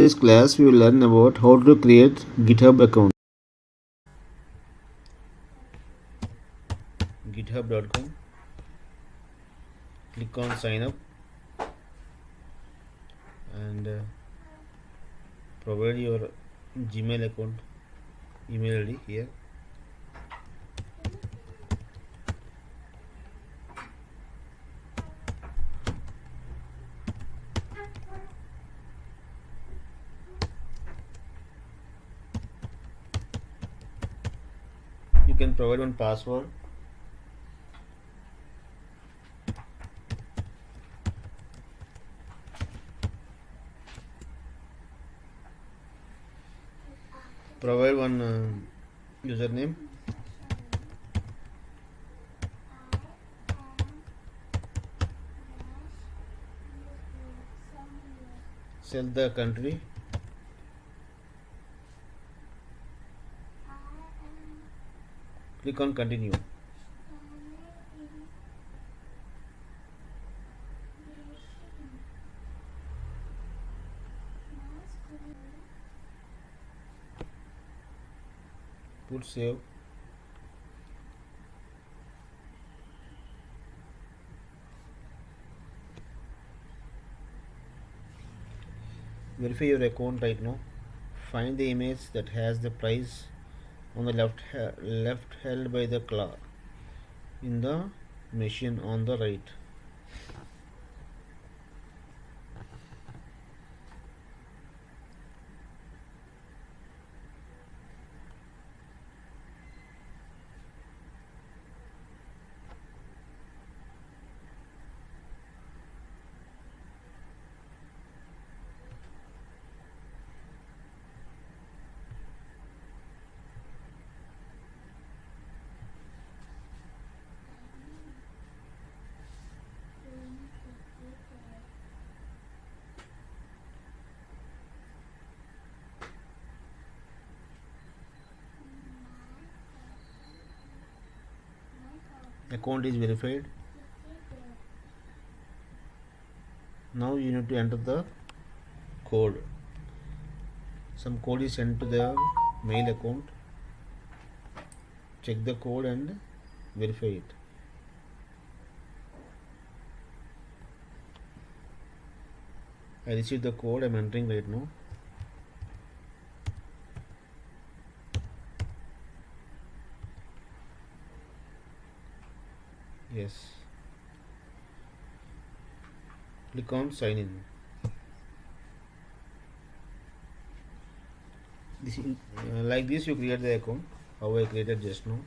this class we will learn about how to create GitHub account. github.com, click on sign up and provide your Gmail account email ID here. You can provide one password. Provide one username. Select the country. Click on continue. Put save. Verify your account right now. Find the image that has the price on the left held by the claw in the machine on the right. Account is verified. Now you need to enter the code. Some code is sent to the mail account. Check the code and verify it. I received the code. I am entering right now. Yes. Click on sign in. Like this you create the account how I created just now.